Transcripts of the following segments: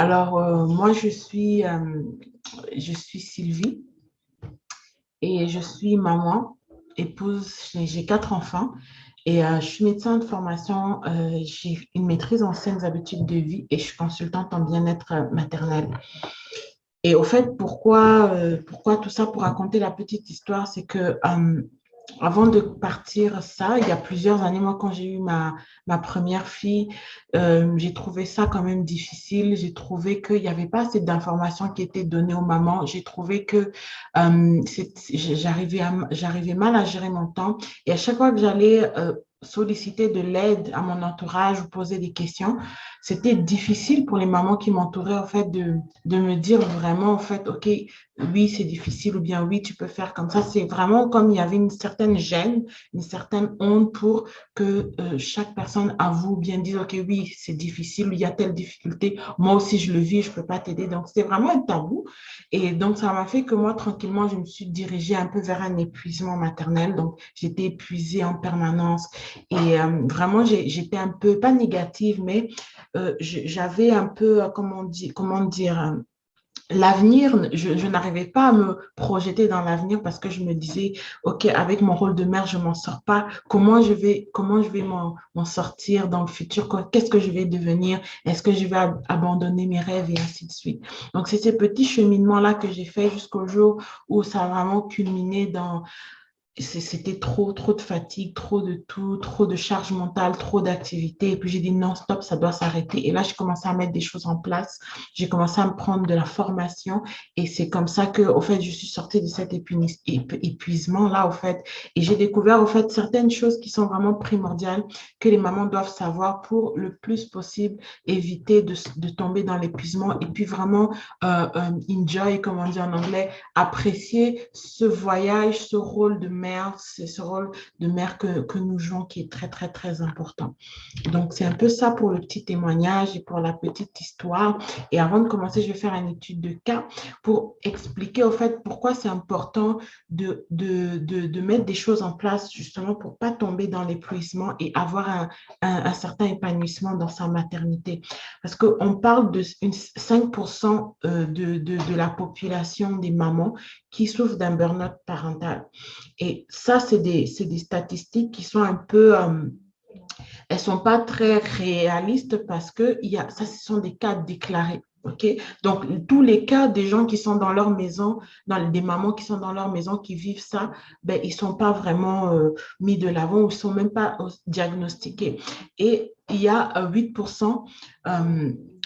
Moi, je suis Sylvie et je suis maman, épouse, j'ai 4 enfants et je suis médecin de formation. J'ai une maîtrise en saines habitudes de vie et je suis consultante en bien-être maternel. Et au fait, pourquoi tout ça pour raconter la petite histoire, c'est que avant de partir ça, il y a plusieurs années, moi, quand j'ai eu ma première fille, j'ai trouvé ça quand même difficile. J'ai trouvé qu'il n'y avait pas assez d'informations qui étaient données aux mamans. J'ai trouvé que j'arrivais mal à gérer mon temps. Et à chaque fois que j'allais solliciter de l'aide à mon entourage ou poser des questions, c'était difficile pour les mamans qui m'entouraient, en fait, de me dire vraiment, en fait, OK, oui, c'est difficile ou bien oui, tu peux faire comme ça. C'est vraiment comme il y avait une certaine gêne, une certaine honte pour que chaque personne avoue ou bien dise, OK, oui, c'est difficile, il y a telle difficulté. Moi aussi, je le vis, je ne peux pas t'aider. Donc, c'est vraiment un tabou. Et donc, ça m'a fait que moi, tranquillement, je me suis dirigée un peu vers un épuisement maternel. Donc, j'étais épuisée en permanence. Et vraiment, j'étais un peu, pas négative, mais j'avais un peu, comment dire, l'avenir, je n'arrivais pas à me projeter dans l'avenir parce que je me disais, OK, avec mon rôle de mère, je ne m'en sors pas. Comment je vais m'en sortir dans le futur? Qu'est-ce que je vais devenir? Est-ce que je vais abandonner mes rêves et ainsi de suite? Donc, c'est ces petits cheminements-là que j'ai fait jusqu'au jour où ça a vraiment culminé dans c'était trop de fatigue, trop de tout, trop de charge mentale, trop d'activités. Et puis j'ai dit non, stop, ça doit s'arrêter. Et là, j'ai commencé à mettre des choses en place. J'ai commencé à me prendre de la formation. Et c'est comme ça que, au fait, je suis sortie de cet épuisement-là, au fait. Et j'ai découvert, au fait, certaines choses qui sont vraiment primordiales que les mamans doivent savoir pour le plus possible éviter de tomber dans l'épuisement. Et puis vraiment, enjoy, comme on dit en anglais, apprécier ce voyage, ce rôle de mère, c'est ce rôle de mère que nous jouons qui est très important. Donc, c'est un peu ça pour le petit témoignage et pour la petite histoire. Et avant de commencer, je vais faire une étude de cas pour expliquer au fait pourquoi c'est important de mettre des choses en place justement pour pas tomber dans l'épuisement et avoir un certain épanouissement dans sa maternité. Parce qu'on parle de 5% de la population des mamans qui souffrent d'un burn-out parental. Et ça, c'est des statistiques qui sont un peu elles ne sont pas très réalistes parce que ça, ce sont des cas déclarés. OK? Donc, tous les cas des gens qui sont dans leur maison, des mamans qui sont dans leur maison, qui vivent ça, ben, ils ne sont pas vraiment mis de l'avant ou ils ne sont même pas diagnostiqués. Et il y a 8%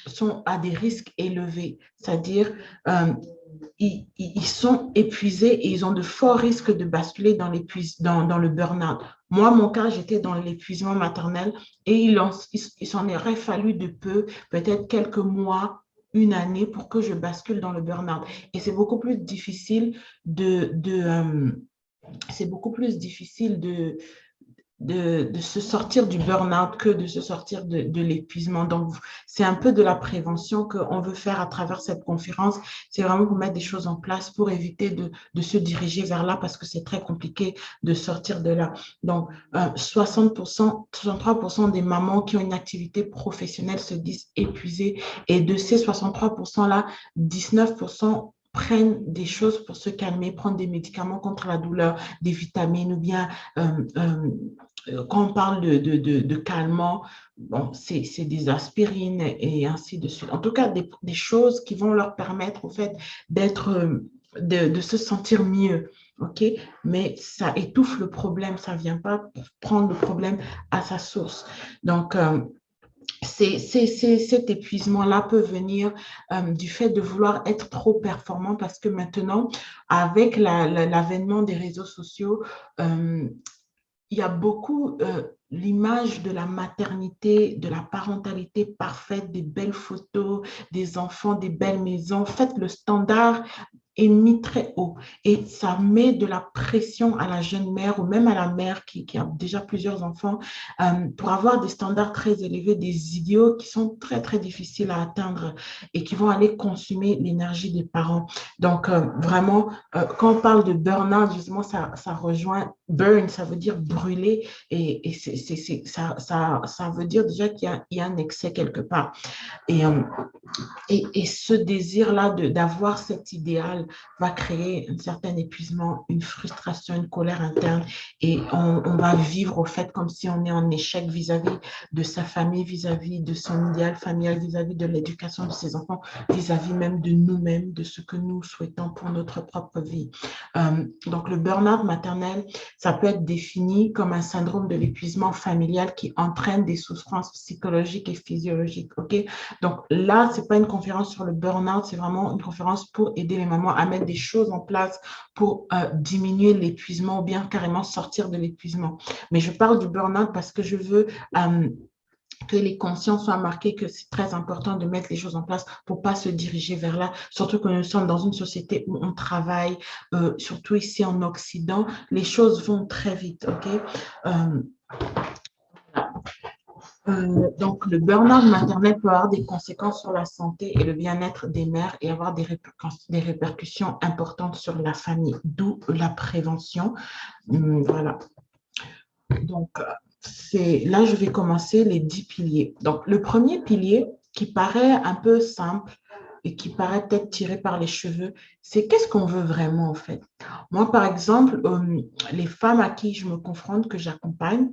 sont à des risques élevés, c'est-à-dire ils sont épuisés et ils ont de forts risques de basculer dans le burn-out. Moi, mon cas, j'étais dans l'épuisement maternel et il s'en aurait fallu de peu, peut-être quelques mois, une année pour que je bascule dans le burn-out. Et c'est beaucoup plus difficile c'est beaucoup plus difficile de se sortir du burn-out que de se sortir de l'épuisement. Donc, c'est un peu de la prévention qu'on veut faire à travers cette conférence. C'est vraiment pour mettre des choses en place pour éviter de se diriger vers là parce que c'est très compliqué de sortir de là. Donc, 60%, 63% des mamans qui ont une activité professionnelle se disent épuisées et de ces 63%-là, 19% prennent des choses pour se calmer, prendre des médicaments contre la douleur, des vitamines ou bien euh, euh, quand on parle de calmants, bon, c'est des aspirines et ainsi de suite. En tout cas, des choses qui vont leur permettre, au fait, de se sentir mieux. OK? Mais ça étouffe le problème, ça ne vient pas prendre le problème à sa source. Donc, cet épuisement-là peut venir du fait de vouloir être trop performant parce que maintenant, avec l'avènement des réseaux sociaux, il y a beaucoup l'image de la maternité, de la parentalité parfaite, des belles photos, des enfants, des belles maisons. En fait, le standard est mis très haut et ça met de la pression à la jeune mère ou même à la mère qui a déjà plusieurs enfants pour avoir des standards très élevés, des idéaux qui sont très, très difficiles à atteindre et qui vont aller consumer l'énergie des parents. Donc, vraiment, quand on parle de burn-out, justement, ça rejoint burn, ça veut dire brûler et ça veut dire déjà qu'il y a un excès quelque part. Et, ce désir-là d'avoir cet idéal va créer un certain épuisement, une frustration, une colère interne. Et on va vivre au fait comme si on est en échec vis-à-vis de sa famille, vis-à-vis de son idéal familial, vis-à-vis de l'éducation de ses enfants, vis-à-vis même de nous-mêmes, de ce que nous souhaitons pour notre propre vie. Donc, le burn-out maternel, ça peut être défini comme un syndrome de l'épuisement familial qui entraîne des souffrances psychologiques et physiologiques. OK? Donc là, ce n'est pas une conférence sur le burn-out, c'est vraiment une conférence pour aider les mamans à mettre des choses en place pour diminuer l'épuisement ou bien carrément sortir de l'épuisement. Mais je parle du burn-out parce que je veux que les consciences soient marquées, que c'est très important de mettre les choses en place pour ne pas se diriger vers là, surtout que nous sommes dans une société où on travaille, surtout ici en Occident, les choses vont très vite, OK? Donc, le burn-out maternel peut avoir des conséquences sur la santé et le bien-être des mères et avoir des répercussions importantes sur la famille, d'où la prévention. Voilà. Donc, là, je vais commencer les 10 piliers. Donc, le premier pilier qui paraît un peu simple et qui paraît peut-être tiré par les cheveux, c'est qu'est-ce qu'on veut vraiment en fait. Moi, par exemple, les femmes à qui je me confronte, que j'accompagne,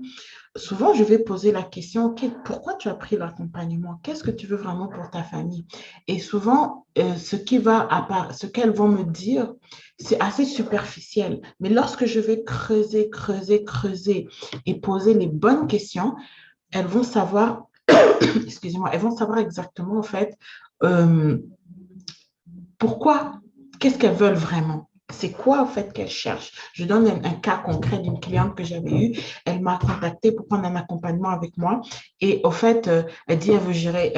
souvent, je vais poser la question, OK, pourquoi tu as pris l'accompagnement? Qu'est-ce que tu veux vraiment pour ta famille? Et souvent, ce qu'elles vont me dire, c'est assez superficiel. Mais lorsque je vais creuser, creuser, creuser et poser les bonnes questions, elles vont savoir, excusez-moi, elles vont savoir exactement, en fait, euh, pourquoi, qu'est-ce qu'elles veulent vraiment. C'est quoi, en fait, qu'elles cherchent? Je donne un cas concret d'une cliente que j'avais eue. Elle m'a contactée pour prendre un accompagnement avec moi. Et au fait, elle dit elle veut gérer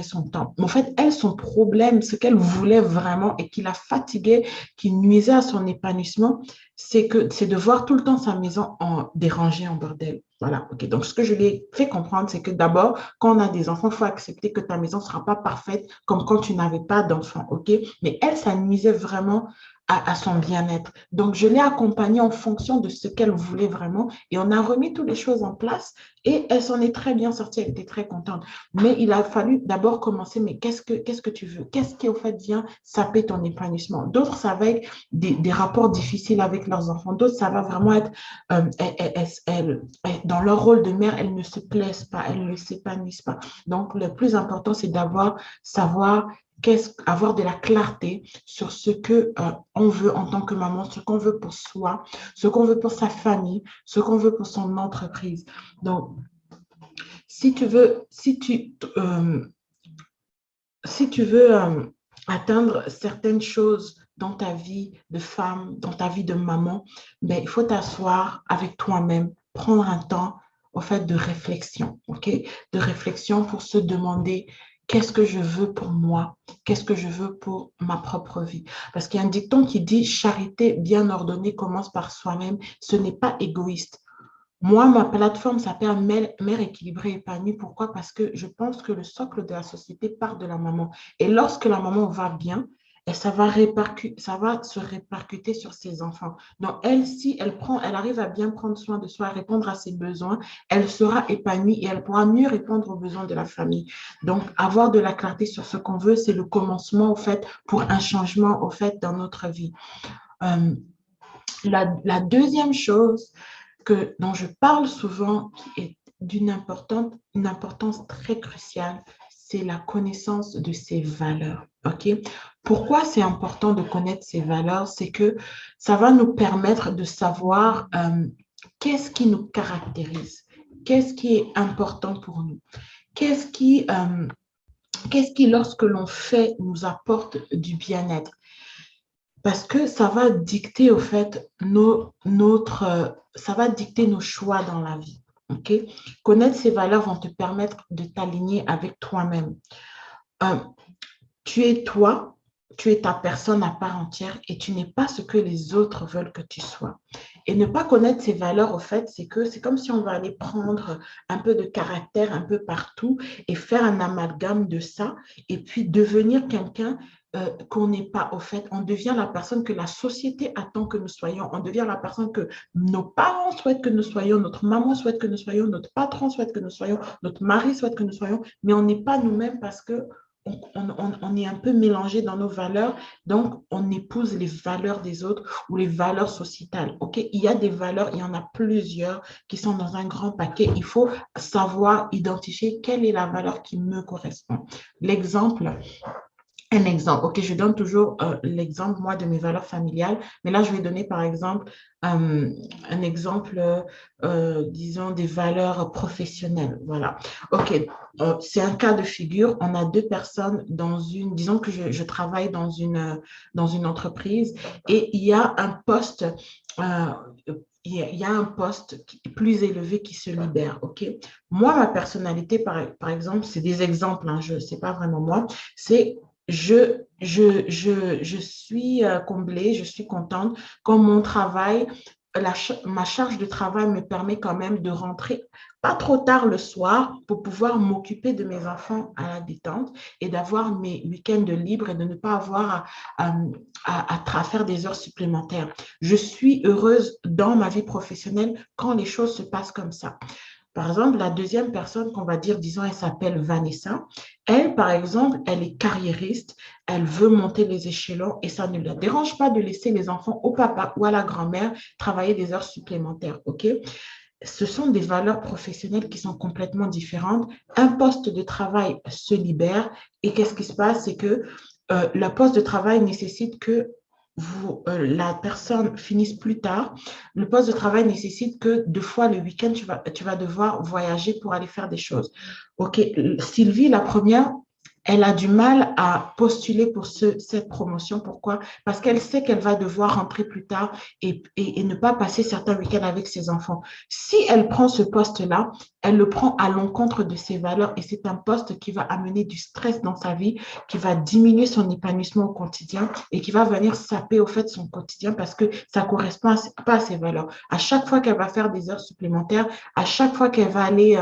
son temps. Mais en fait, elle, son problème, ce qu'elle voulait vraiment et qui la fatiguait, qui nuisait à son épanouissement, c'est de voir tout le temps sa maison dérangée, en bordel. Voilà, ok. Donc, ce que je lui ai fait comprendre, c'est que d'abord, quand on a des enfants, il faut accepter que ta maison ne sera pas parfaite comme quand tu n'avais pas d'enfants, ok? Mais elle, ça nuisait vraiment à son bien-être. Donc, je l'ai accompagnée en fonction de ce qu'elle voulait vraiment et on a remis toutes les choses en place et elle s'en est très bien sortie, elle était très contente. Mais il a fallu d'abord commencer, mais qu'est-ce que tu veux? Qu'est-ce qui, au fait, vient saper ton épanouissement? D'autres, ça va être des rapports difficiles avec leurs enfants. D'autres, ça va vraiment être, dans leur rôle de mère, elles ne se plaisent pas, elles ne s'épanouissent pas. Donc, le plus important, c'est savoir avoir de la clarté sur ce que on veut en tant que maman, ce qu'on veut pour soi, ce qu'on veut pour sa famille, ce qu'on veut pour son entreprise. Donc, si tu veux, si tu veux atteindre certaines choses dans ta vie de femme, dans ta vie de maman, ben, il faut t'asseoir avec toi-même, prendre un temps au fait de réflexion, ok? De réflexion pour se demander qu'est-ce que je veux pour moi, qu'est-ce que je veux pour ma propre vie. Parce qu'il y a un dicton qui dit charité bien ordonnée commence par soi-même. Ce n'est pas égoïste. Moi, ma plateforme s'appelle Mère équilibrée épanouie. Pourquoi? Parce que je pense que le socle de la société part de la maman. Et lorsque la maman va bien, et ça va se répercuter sur ses enfants. Donc, elle, si elle arrive à bien prendre soin de soi, à répondre à ses besoins, elle sera épanouie et elle pourra mieux répondre aux besoins de la famille. Donc, avoir de la clarté sur ce qu'on veut, c'est le commencement, au fait, pour un changement, au fait, dans notre vie. Euh, la deuxième chose, dont je parle souvent, qui est une importance très cruciale, c'est la connaissance de ses valeurs. OK? Pourquoi c'est important de connaître ses valeurs? C'est que ça va nous permettre de savoir qu'est-ce qui nous caractérise, qu'est-ce qui est important pour nous, qu'est-ce qui, lorsque l'on fait, nous apporte du bien-être. Parce que ça va dicter, au fait, ça va dicter nos choix dans la vie. OK? Connaître ces valeurs vont te permettre de t'aligner avec toi-même. Euh, tu es toi, tu es ta personne à part entière et tu n'es pas ce que les autres veulent que tu sois. Et ne pas connaître ses valeurs, au fait, c'est que c'est comme si on va aller prendre un peu de caractère un peu partout et faire un amalgame de ça et puis devenir quelqu'un qu'on n'est pas, au fait. On devient la personne que la société attend que nous soyons. On devient la personne que nos parents souhaitent que nous soyons, notre maman souhaite que nous soyons, notre patron souhaite que nous soyons, notre mari souhaite que nous soyons, mais on n'est pas nous-mêmes parce que on est un peu mélangé dans nos valeurs, donc on épouse les valeurs des autres ou les valeurs sociétales. Ok, il y a des valeurs, il y en a plusieurs qui sont dans un grand paquet. Il faut savoir identifier quelle est la valeur qui me correspond. L'exemple, un exemple, ok, je donne toujours l'exemple, moi, de mes valeurs familiales, mais là, je vais donner, par exemple, un exemple, disons, des valeurs professionnelles. Voilà. Ok, c'est un cas de figure. On a deux personnes dans une, disons que je travaille dans une entreprise et il y a un poste. euh, il y a un poste plus élevé qui se libère, OK? Moi, ma personnalité, par exemple, c'est des exemples, hein, je ne sais pas vraiment moi, c'est je suis comblée, je suis contente quand mon travail, ma charge de travail me permet quand même de rentrer pas trop tard le soir pour pouvoir m'occuper de mes enfants à la détente et d'avoir mes week-ends libres et de ne pas avoir à faire des heures supplémentaires. Je suis heureuse dans ma vie professionnelle quand les choses se passent comme ça. Par exemple, la deuxième personne qu'on va dire, disons, elle s'appelle Vanessa. Elle, par exemple, elle est carriériste, elle veut monter les échelons et ça ne la dérange pas de laisser les enfants au papa ou à la grand-mère travailler des heures supplémentaires, OK? Ce sont des valeurs professionnelles qui sont complètement différentes. Un poste de travail se libère et qu'est-ce qui se passe? C'est que le poste de travail nécessite que la personne finisse plus tard. Le poste de travail nécessite que deux fois le week-end, tu vas devoir voyager pour aller faire des choses. OK, Sylvie, la première, elle a du mal à postuler pour cette promotion. Pourquoi? Parce qu'elle sait qu'elle va devoir rentrer plus tard et ne pas passer certains week-ends avec ses enfants. Si elle prend ce poste-là, elle le prend à l'encontre de ses valeurs et c'est un poste qui va amener du stress dans sa vie, qui va diminuer son épanouissement au quotidien et qui va venir saper au fait son quotidien parce que ça ne correspond pas à ses valeurs. À chaque fois qu'elle va faire des heures supplémentaires, à chaque fois qu'elle va aller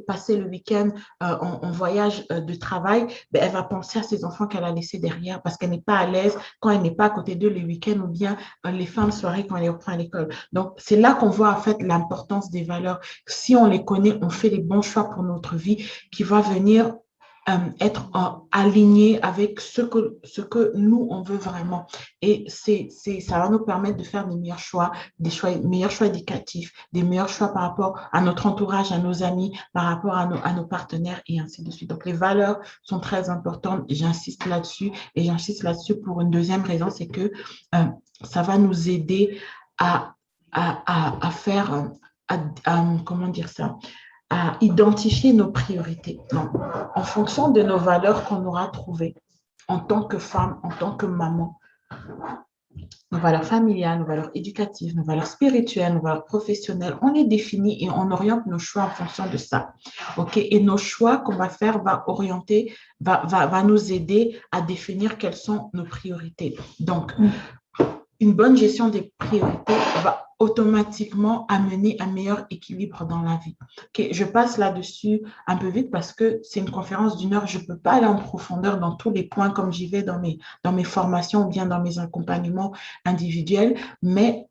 passer le week-end en voyage de travail, ben, elle va penser à ses enfants qu'elle a laissés derrière parce qu'elle n'est pas à l'aise quand elle n'est pas à côté d'eux les week-ends ou bien les fins de soirée quand elle les reprend à l'école. Donc, c'est là qu'on voit en fait l'importance des valeurs. Si on les connaît, on fait les bons choix pour notre vie qui va venir être aligné avec ce que nous, on veut vraiment. Et ça va nous permettre de faire des meilleurs choix éducatifs, des meilleurs choix par rapport à notre entourage, à nos amis, par rapport à nos partenaires et ainsi de suite. Donc, les valeurs sont très importantes. J'insiste là-dessus et j'insiste là-dessus pour une deuxième raison, c'est que euh, ça va nous aider à, à faire, comment dire ça, à identifier nos priorités. Donc, en fonction de nos valeurs qu'on aura trouvées en tant que femme, en tant que maman, nos valeurs familiales, nos valeurs éducatives, nos valeurs spirituelles, nos valeurs professionnelles, on les définit et on oriente nos choix en fonction de ça. OK? Et nos choix qu'on va faire va nous aider à définir quelles sont nos priorités. Donc, une bonne gestion des priorités va automatiquement amener un meilleur équilibre dans la vie. Okay, je passe là-dessus un peu vite parce que c'est une conférence d'une heure. Je ne peux pas aller en profondeur dans tous les points comme j'y vais dans mes formations ou bien dans mes accompagnements individuels, mais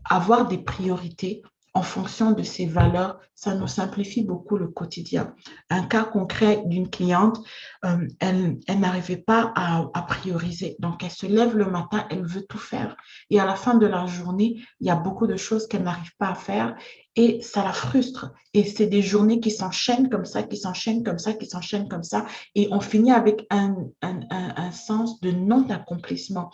avoir des priorités en fonction de ses valeurs, ça nous simplifie beaucoup le quotidien. Un cas concret d'une cliente, elle n'arrivait pas à prioriser. Donc, elle se lève le matin, elle veut tout faire. Et à la fin de la journée, il y a beaucoup de choses qu'elle n'arrive pas à faire et ça la frustre. Et c'est des journées qui s'enchaînent comme ça, qui s'enchaînent comme ça, qui s'enchaînent comme ça. Et on finit avec un sens de non-accomplissement.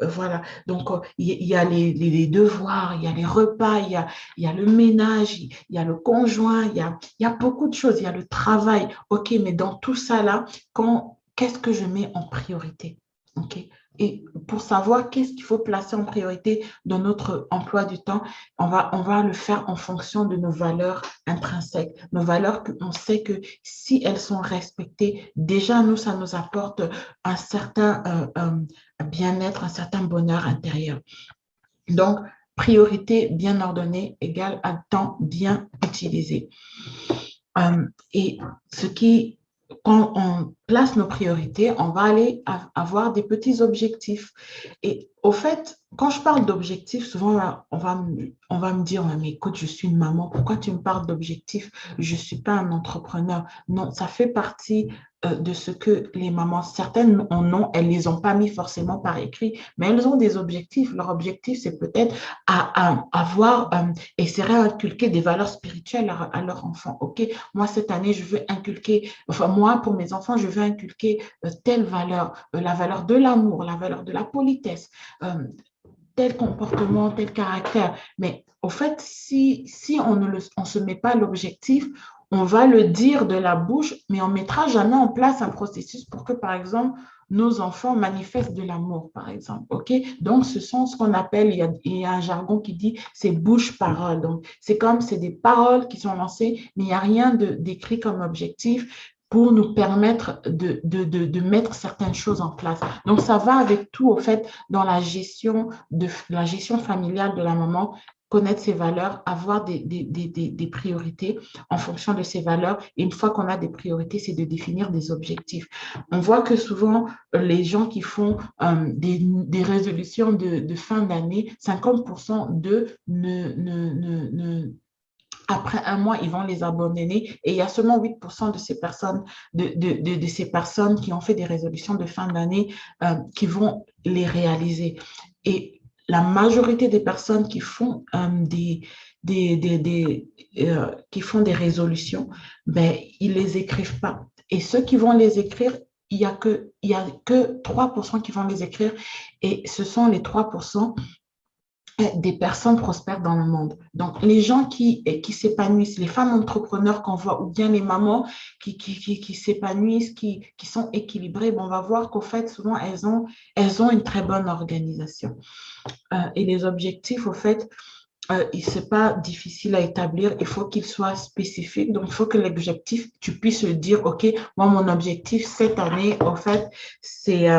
Voilà, donc il y a les devoirs, il y a les repas, il y a le ménage, il y a le conjoint, il y a beaucoup de choses, il y a le travail. OK, mais dans tout ça là, qu'est-ce que je mets en priorité? OK? Et pour savoir qu'est-ce qu'il faut placer en priorité dans notre emploi du temps, on va le faire en fonction de nos valeurs intrinsèques, nos valeurs qu'on sait que si elles sont respectées, déjà, nous, ça nous apporte un certain bien-être, un certain bonheur intérieur. Donc, priorité bien ordonnée égale à temps bien utilisé. Et ce qui, quand on place nos priorités, on va aller avoir des petits objectifs. Et au fait, quand je parle d'objectifs, souvent on va me dire, mais écoute, je suis une maman, pourquoi tu me parles d'objectifs? Je ne suis pas un entrepreneur. Non, ça fait partie de ce que les mamans, certaines en ont, elles ne les ont pas mis forcément par écrit, mais elles ont des objectifs. Leur objectif, c'est peut-être avoir, essayer d'inculquer des valeurs spirituelles à leur enfant. OK, moi, cette année, je veux inculquer, enfin, moi, pour mes enfants, je veux inculquer telle valeur, la valeur de l'amour, la valeur de la politesse, tel comportement, tel caractère. Mais au fait, si on ne on se met pas l'objectif, on va le dire de la bouche, mais on ne mettra jamais en place un processus pour que, par exemple, nos enfants manifestent de l'amour, par exemple. OK? Donc, ce sont ce qu'on appelle, il y a un jargon qui dit, c'est bouche-parole. Donc, c'est comme, c'est des paroles qui sont lancées, mais il n'y a rien d'écrit comme objectif pour nous permettre de mettre certaines choses en place. Donc, ça va avec tout, au fait, dans la gestion familiale de la maman, connaître ses valeurs, avoir des priorités en fonction de ses valeurs. Et une fois qu'on a des priorités, c'est de définir des objectifs. On voit que souvent, les gens qui font des résolutions de fin d'année, 50% d'eux après un mois, ils vont les abandonner et il y a seulement 8% de ces personnes, de ces personnes qui ont fait des résolutions de fin d'année qui vont les réaliser. Et la majorité des personnes qui font qui font des résolutions, ben, ils ne les écrivent pas. Et ceux qui vont les écrire, il y a que 3% qui vont les écrire et ce sont les 3% des personnes prospères dans le monde. Donc, les gens qui s'épanouissent, les femmes entrepreneurs qu'on voit, ou bien les mamans qui s'épanouissent, qui sont équilibrées, bon, on va voir qu'au fait, souvent, elles ont une très bonne organisation. Et les objectifs, au fait, ce n'est pas difficile à établir, il faut qu'il soit spécifique. Donc, il faut que l'objectif, tu puisses le dire, OK, moi, mon objectif cette année, au fait, c'est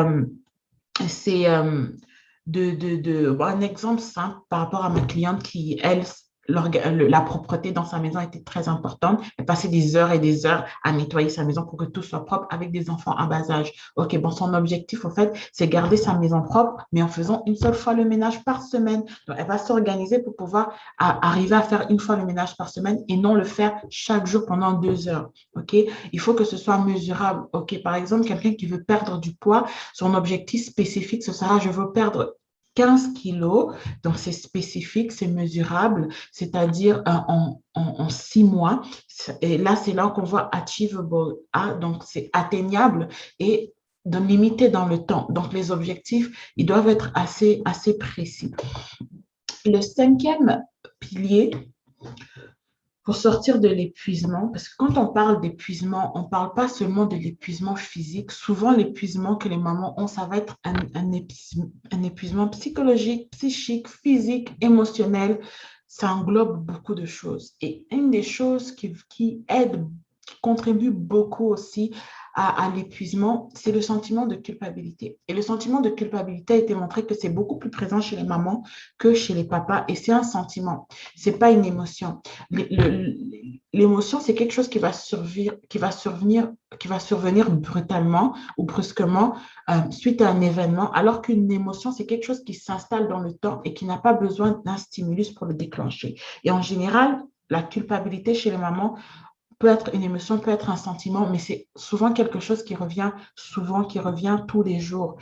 bon, un exemple simple par rapport à ma cliente qui, elle, la propreté dans sa maison était très importante. Elle passait des heures et des heures à nettoyer sa maison pour que tout soit propre avec des enfants à bas âge. OK, bon, son objectif, au fait, c'est garder sa maison propre, mais en faisant une seule fois le ménage par semaine. Donc, elle va s'organiser pour pouvoir arriver à faire une fois le ménage par semaine et non le faire chaque jour pendant 2 heures. OK, il faut que ce soit mesurable. OK, par exemple, quelqu'un qui veut perdre du poids, son objectif spécifique, ce sera, je veux perdre 15 kilos, donc c'est spécifique, c'est mesurable, c'est-à-dire en 6 mois. Et là, c'est là qu'on voit achievable, donc c'est atteignable et limité dans le temps. Donc, les objectifs, ils doivent être assez précis. Le cinquième pilier, pour sortir de l'épuisement, parce que quand on parle d'épuisement, on ne parle pas seulement de l'épuisement physique. Souvent, l'épuisement que les mamans ont, ça va être un épuisement psychologique, psychique, physique, émotionnel. Ça englobe beaucoup de choses. Et une des choses qui aide, qui contribue beaucoup aussi à l'épuisement, c'est le sentiment de culpabilité. Et le sentiment de culpabilité a été montré que c'est beaucoup plus présent chez les mamans que chez les papas. Et c'est un sentiment, ce n'est pas une émotion. L'émotion, c'est quelque chose qui va survenir brutalement ou brusquement suite à un événement, alors qu'une émotion, c'est quelque chose qui s'installe dans le temps et qui n'a pas besoin d'un stimulus pour le déclencher. Et en général, la culpabilité chez les mamans peut être une émotion, peut être un sentiment, mais c'est souvent quelque chose qui revient souvent, qui revient tous les jours.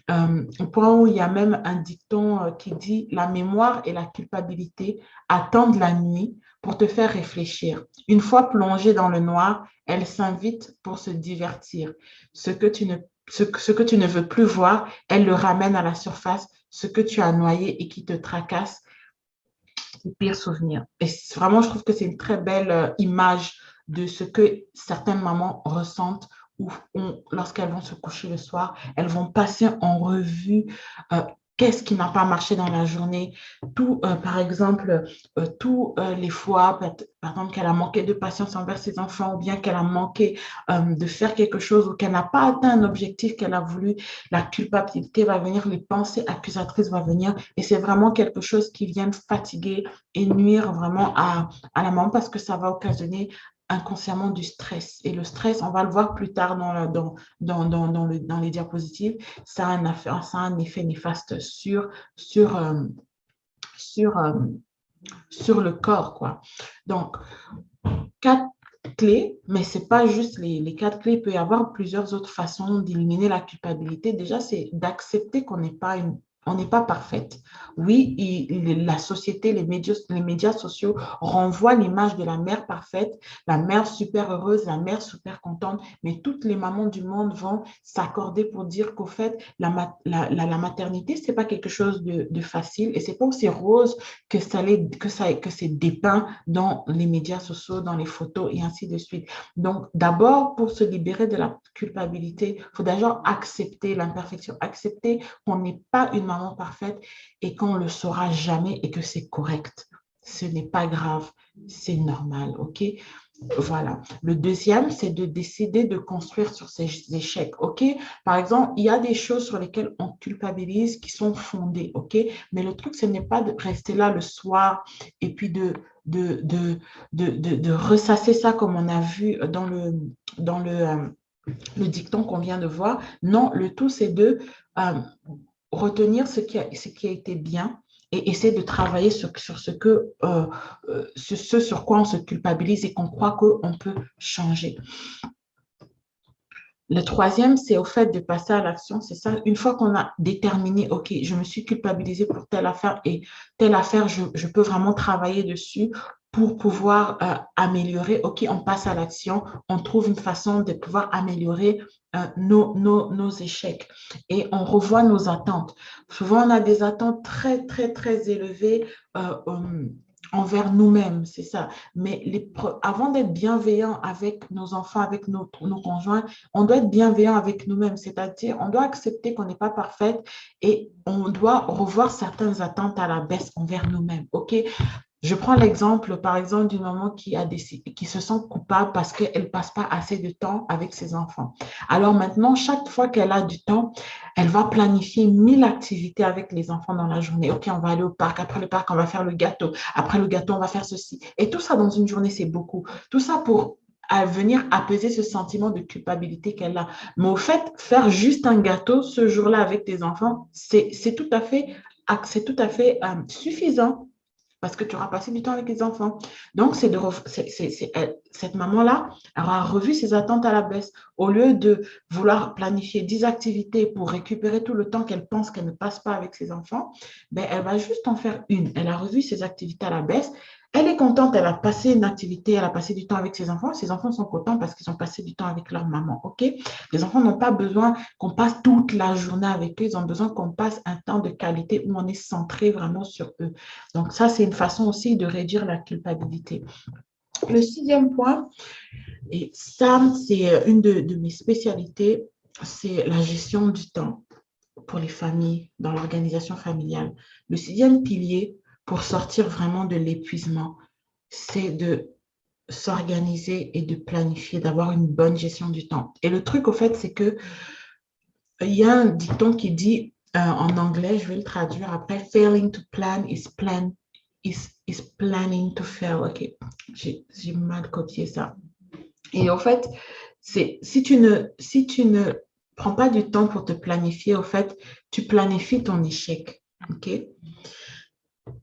Au point où il y a même un dicton qui dit la mémoire et la culpabilité attendent la nuit pour te faire réfléchir. Une fois plongée dans le noir, elles s'invitent pour se divertir. Ce que tu ne veux plus voir, elles le ramènent à la surface. Ce que tu as noyé et qui te tracasse, les pires souvenirs. Et vraiment, je trouve que c'est une très belle image de ce que certaines mamans ressentent où lorsqu'elles vont se coucher le soir, elles vont passer en revue euh, qu'est-ce qui n'a pas marché dans la journée, tout, par exemple, tous les fois, par exemple, qu'elle a manqué de patience envers ses enfants ou bien qu'elle a manqué de faire quelque chose ou qu'elle n'a pas atteint un objectif qu'elle a voulu, la culpabilité va venir, les pensées accusatrices vont venir et c'est vraiment quelque chose qui vient fatiguer et nuire vraiment à la maman parce que ça va occasionner inconsciemment du stress. Et le stress, on va le voir plus tard dans les diapositives, ça a un effet néfaste sur, sur, euh, sur le corps, quoi. Donc, quatre clés, mais ce n'est pas juste les quatre clés. Il peut y avoir plusieurs autres façons d'éliminer la culpabilité. Déjà, c'est d'accepter qu'on n'est pas on n'est pas parfaite. Oui, la société, les médias sociaux renvoient l'image de la mère parfaite, la mère super heureuse, la mère super contente, mais toutes les mamans du monde vont s'accorder pour dire qu'au fait, la maternité, ce n'est pas quelque chose de facile et c'est pas aussi rose que c'est dépeint dans les médias sociaux, dans les photos et ainsi de suite. Donc, d'abord, pour se libérer de la culpabilité, il faut d'abord accepter l'imperfection, accepter qu'on n'est pas une maman parfaite et qu'on ne le saura jamais et que c'est correct. Ce n'est pas grave, c'est normal, OK? Voilà. Le deuxième, c'est de décider de construire sur ces échecs. OK? Par exemple, il y a des choses sur lesquelles on culpabilise qui sont fondées. OK? Mais le truc, ce n'est pas de rester là le soir et puis de ressasser ça comme on a vu dans le dicton qu'on vient de voir. Non, le tout, c'est de retenir ce qui a été bien et essayer de travailler sur ce sur quoi on se culpabilise et qu'on croit qu'on peut changer. Le troisième, c'est au fait de passer à l'action. C'est ça, une fois qu'on a déterminé, OK, je me suis culpabilisée pour telle affaire et telle affaire, je peux vraiment travailler dessus pour pouvoir améliorer. OK, on passe à l'action, on trouve une façon de pouvoir améliorer nos échecs et on revoit nos attentes. Souvent, on a des attentes très, très, très élevées envers nous-mêmes, c'est ça. Mais avant d'être bienveillant avec nos enfants, avec nos conjoints, on doit être bienveillant avec nous-mêmes, c'est-à-dire on doit accepter qu'on n'est pas parfaite et on doit revoir certaines attentes à la baisse envers nous-mêmes. OK? Je prends l'exemple, par exemple, d'une maman qui se sent coupable parce qu'elle ne passe pas assez de temps avec ses enfants. Alors maintenant, chaque fois qu'elle a du temps, elle va planifier 1000 activités avec les enfants dans la journée. OK, on va aller au parc. Après le parc, on va faire le gâteau. Après le gâteau, on va faire ceci. Et tout ça dans une journée, c'est beaucoup. Tout ça pour venir apaiser ce sentiment de culpabilité qu'elle a. Mais au fait, faire juste un gâteau ce jour-là avec tes enfants, c'est tout à fait, suffisant parce que tu auras passé du temps avec les enfants. Donc, cette maman-là aura revu ses attentes à la baisse. Au lieu de vouloir planifier 10 activités pour récupérer tout le temps qu'elle pense qu'elle ne passe pas avec ses enfants, ben, elle va juste en faire une. Elle a revu ses activités à la baisse. Elle est contente, elle a passé une activité, elle a passé du temps avec ses enfants. Ses enfants sont contents parce qu'ils ont passé du temps avec leur maman. OK? Les enfants n'ont pas besoin qu'on passe toute la journée avec eux. Ils ont besoin qu'on passe un temps de qualité où on est centré vraiment sur eux. Donc, ça, c'est une façon aussi de réduire la culpabilité. Le sixième point, et ça, c'est une de mes spécialités, c'est la gestion du temps pour les familles, dans l'organisation familiale. Le sixième pilier pour sortir vraiment de l'épuisement, c'est de s'organiser et de planifier, d'avoir une bonne gestion du temps. Et le truc, au fait, c'est que il y a un dicton qui dit en anglais, je vais le traduire après, failing to plan is planning to fail. OK, j'ai mal copié ça. Et en fait, si tu ne prends pas du temps pour te planifier, au fait, tu planifies ton échec. OK?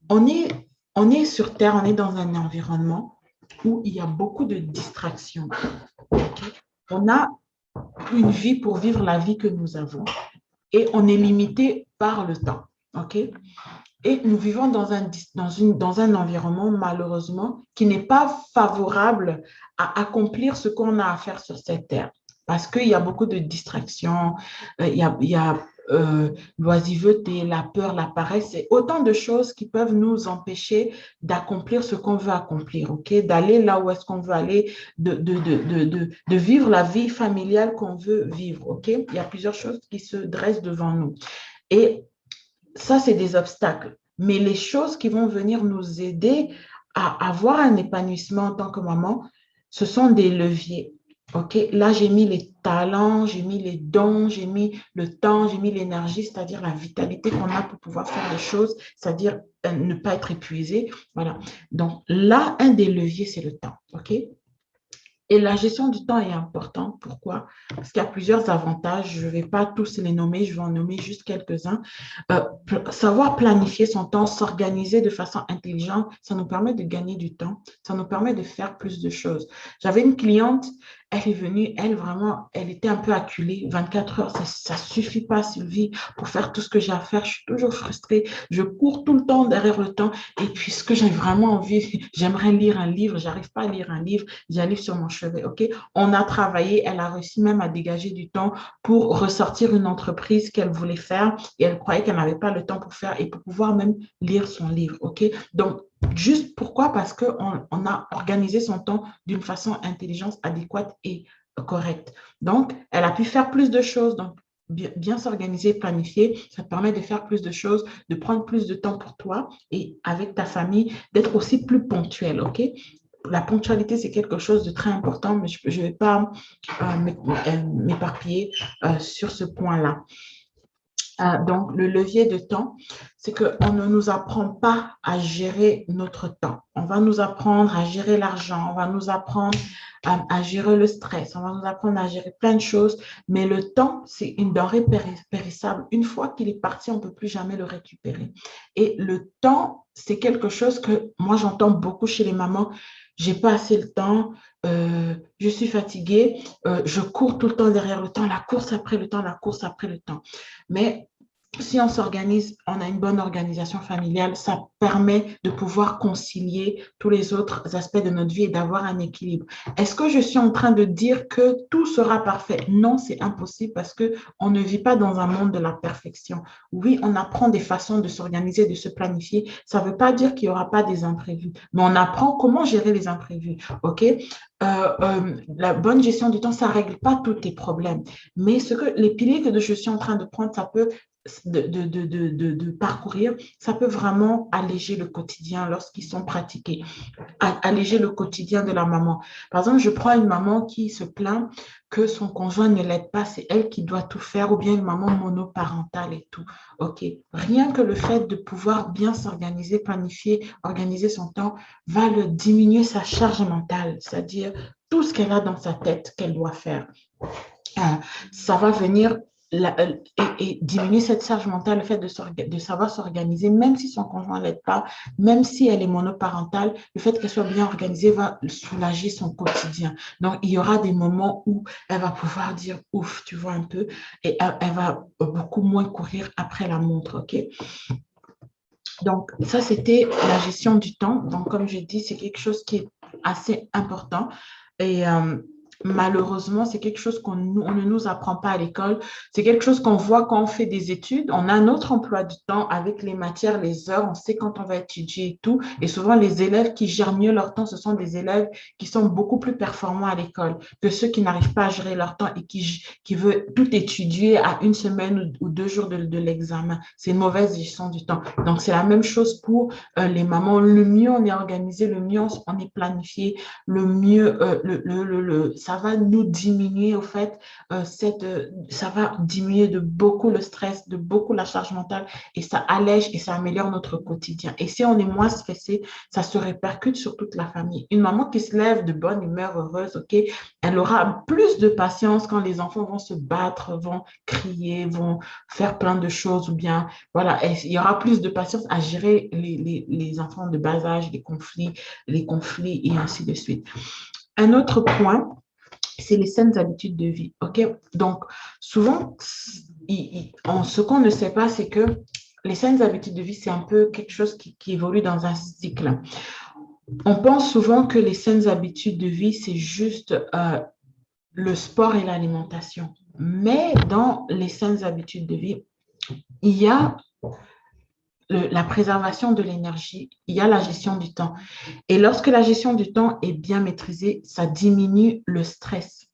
On est, on est sur Terre, on est dans un environnement où il y a beaucoup de distractions. Okay? On a une vie pour vivre la vie que nous avons et on est limité par le temps. OK? Et nous vivons dans un environnement, malheureusement, qui n'est pas favorable à accomplir ce qu'on a à faire sur cette terre. Parce qu'il y a beaucoup de distractions, il y a l'oisiveté, la peur, la paresse. C'est autant de choses qui peuvent nous empêcher d'accomplir ce qu'on veut accomplir, OK? D'aller là où est-ce qu'on veut aller, de vivre la vie familiale qu'on veut vivre, OK? Il y a plusieurs choses qui se dressent devant nous. Et ça, c'est des obstacles. Mais les choses qui vont venir nous aider à avoir un épanouissement en tant que maman, ce sont des leviers. OK? Là, j'ai mis les talents, j'ai mis les dons, j'ai mis le temps, j'ai mis l'énergie, c'est-à-dire la vitalité qu'on a pour pouvoir faire des choses, c'est-à-dire ne pas être épuisé. Voilà. Donc là, un des leviers, c'est le temps. OK? Et la gestion du temps est importante. Pourquoi? Parce qu'il y a plusieurs avantages. Je ne vais pas tous les nommer, je vais en nommer juste quelques-uns. Savoir planifier son temps, s'organiser de façon intelligente, ça nous permet de gagner du temps. Ça nous permet de faire plus de choses. J'avais une cliente, elle est venue, elle vraiment, elle était un peu acculée. 24 heures, ça ne suffit pas, Sylvie, pour faire tout ce que j'ai à faire. Je suis toujours frustrée. Je cours tout le temps derrière le temps. Et puis, ce que j'ai vraiment envie, j'aimerais lire un livre. Je n'arrive pas à lire un livre. J'ai un livre sur mon chevet, OK? On a travaillé, elle a réussi même à dégager du temps pour ressortir une entreprise qu'elle voulait faire et elle croyait qu'elle n'avait pas le temps pour faire et pour pouvoir même lire son livre, OK? Donc, juste pourquoi? Parce qu'on a organisé son temps d'une façon intelligente, adéquate et correcte. Donc, elle a pu faire plus de choses. Donc, bien s'organiser, planifier, ça te permet de faire plus de choses, de prendre plus de temps pour toi et avec ta famille, d'être aussi plus ponctuel, OK? La ponctualité, c'est quelque chose de très important, mais je ne vais pas m'éparpiller sur ce point-là. Donc, le levier de temps, c'est qu'on ne nous apprend pas à gérer notre temps. On va nous apprendre à gérer l'argent, on va nous apprendre à gérer le stress, on va nous apprendre à gérer plein de choses, mais le temps, c'est une denrée périssable. Une fois qu'il est parti, on ne peut plus jamais le récupérer. Et le temps, c'est quelque chose que moi, j'entends beaucoup chez les mamans. J'ai pas assez le temps, je suis fatiguée, je cours tout le temps derrière le temps, la course après le temps, la course après le temps. Mais si on s'organise, on a une bonne organisation familiale, ça permet de pouvoir concilier tous les autres aspects de notre vie et d'avoir un équilibre. Est-ce que je suis en train de dire que tout sera parfait? Non, c'est impossible parce qu'on ne vit pas dans un monde de la perfection. Oui, on apprend des façons de s'organiser, de se planifier. Ça ne veut pas dire qu'il n'y aura pas des imprévus, mais on apprend comment gérer les imprévus. OK? La bonne gestion du temps, ça ne règle pas tous tes problèmes. Mais les piliers que je suis en train de prendre, ça peut de parcourir, ça peut vraiment alléger le quotidien lorsqu'ils sont pratiqués, alléger le quotidien de la maman. Par exemple, je prends une maman qui se plaint que son conjoint ne l'aide pas, c'est elle qui doit tout faire, ou bien une maman monoparentale et tout. OK. Rien que le fait de pouvoir bien s'organiser, planifier, organiser son temps, va le diminuer sa charge mentale, c'est-à-dire tout ce qu'elle a dans sa tête qu'elle doit faire. Ça va venir et diminuer cette charge mentale, le fait de savoir s'organiser, même si son conjoint ne l'aide pas, même si elle est monoparentale, le fait qu'elle soit bien organisée va soulager son quotidien. Donc, il y aura des moments où elle va pouvoir dire ouf, tu vois un peu, et elle va beaucoup moins courir après la montre, OK? Donc, ça, c'était la gestion du temps. Donc, comme je dis, c'est quelque chose qui est assez important. Et malheureusement, c'est quelque chose on ne nous apprend pas à l'école. C'est quelque chose qu'on voit quand on fait des études. On a notre emploi du temps avec les matières, les heures. On sait quand on va étudier et tout. Et souvent, les élèves qui gèrent mieux leur temps, ce sont des élèves qui sont beaucoup plus performants à l'école que ceux qui n'arrivent pas à gérer leur temps et qui veulent tout étudier à une semaine ou 2 jours de l'examen. C'est une mauvaise gestion du temps. Donc, c'est la même chose pour les mamans. Le mieux on est organisé, le mieux on est planifié, le mieux ça va nous diminuer, au fait, ça va diminuer de beaucoup le stress, de beaucoup la charge mentale et ça allège et ça améliore notre quotidien. Et si on est moins stressé, ça se répercute sur toute la famille. Une maman qui se lève de bonne humeur, heureuse, OK, elle aura plus de patience quand les enfants vont se battre, vont crier, vont faire plein de choses ou bien, voilà, il y aura plus de patience à gérer les enfants de bas âge, les conflits et ainsi de suite. Un autre point, c'est les saines habitudes de vie. OK? Donc, souvent, ce qu'on ne sait pas, c'est que les saines habitudes de vie, c'est un peu quelque chose qui évolue dans un cycle. On pense souvent que les saines habitudes de vie, c'est juste le sport et l'alimentation. Mais dans les saines habitudes de vie, il y a la préservation de l'énergie, il y a la gestion du temps. Et lorsque la gestion du temps est bien maîtrisée, ça diminue le stress.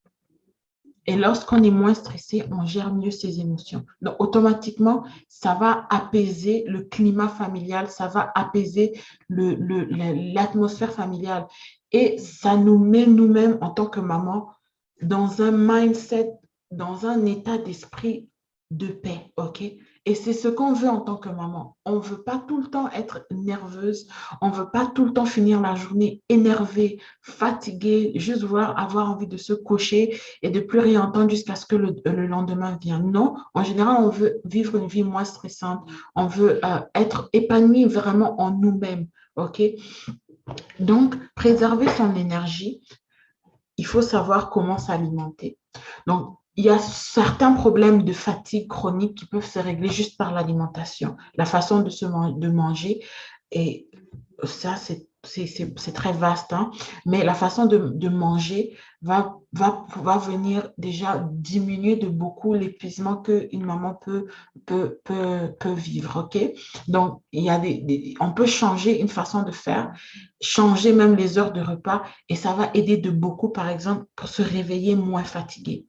Et lorsqu'on est moins stressé, on gère mieux ses émotions. Donc, automatiquement, ça va apaiser le climat familial, ça va apaiser l'atmosphère familiale. Et ça nous met nous-mêmes, en tant que maman, dans un mindset, dans un état d'esprit de paix, OK? Et c'est ce qu'on veut en tant que maman. On ne veut pas tout le temps être nerveuse, on ne veut pas tout le temps finir la journée énervée, fatiguée, juste vouloir avoir envie de se coucher et de plus rien entendre jusqu'à ce que le lendemain vienne. Non, en général, on veut vivre une vie moins stressante, on veut être épanoui vraiment en nous-mêmes, OK? Donc, préserver son énergie, il faut savoir comment s'alimenter. Donc, il y a certains problèmes de fatigue chronique qui peuvent se régler juste par l'alimentation, la façon de manger. Et ça, c'est très vaste, hein? Mais la façon de manger va venir déjà diminuer de beaucoup l'épuisement qu'une maman peut vivre, OK? Donc, il y a on peut changer une façon de faire, changer même les heures de repas, et ça va aider de beaucoup, par exemple, pour se réveiller moins fatigué.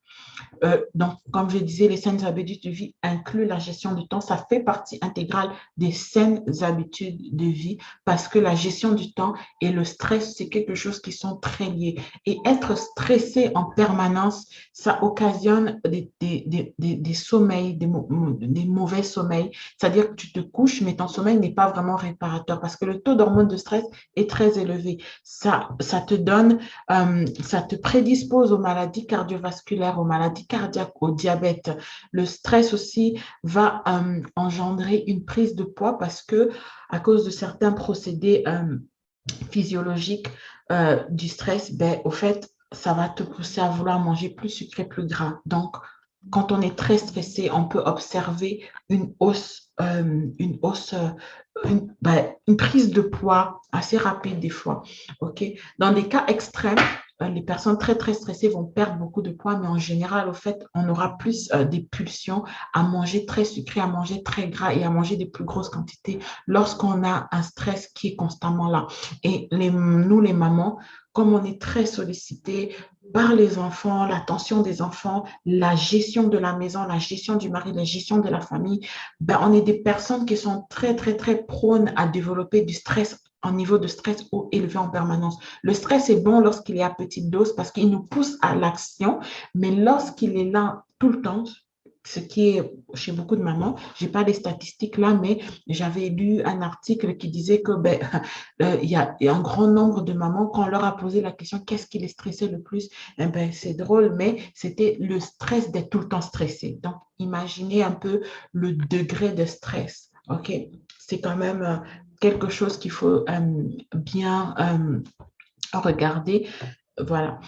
Donc, comme je disais, les saines habitudes de vie incluent la gestion du temps. Ça fait partie intégrale des saines habitudes de vie parce que la gestion du temps et le stress, c'est quelque chose qui sont très liés. Et être stressé en permanence, ça occasionne des sommeils, des mauvais sommeils. C'est-à-dire que tu te couches, mais ton sommeil n'est pas vraiment réparateur parce que le taux d'hormone de stress est très élevé. Ça te donne, ça te prédispose aux maladies cardiovasculaires, aux maladies cardiaque, au diabète. Le stress aussi va engendrer une prise de poids parce que à cause de certains procédés physiologiques du stress, ben, au fait, ça va te pousser à vouloir manger plus sucré, plus gras. Donc, quand on est très stressé, on peut observer une prise de poids assez rapide des fois. Okay? Dans des cas extrêmes, les personnes très, très stressées vont perdre beaucoup de poids, mais en général, au fait, on aura plus des pulsions à manger très sucré, à manger très gras et à manger des plus grosses quantités lorsqu'on a un stress qui est constamment là. Et nous, les mamans, comme on est très sollicité par les enfants, l'attention des enfants, la gestion de la maison, la gestion du mari, la gestion de la famille, ben, on est des personnes qui sont très, très, très prônes à développer du stress, un niveau de stress haut élevé en permanence. Le stress est bon lorsqu'il est à petite dose parce qu'il nous pousse à l'action, mais lorsqu'il est là tout le temps, ce qui est chez beaucoup de mamans, je n'ai pas les statistiques là, mais j'avais lu un article qui disait que ben, il y a un grand nombre de mamans, quand on leur a posé la question qu'est-ce qui les stressait le plus, eh ben, c'est drôle, mais c'était le stress d'être tout le temps stressé. Donc, imaginez un peu le degré de stress. OK? C'est quand même quelque chose qu'il faut bien regarder. Voilà.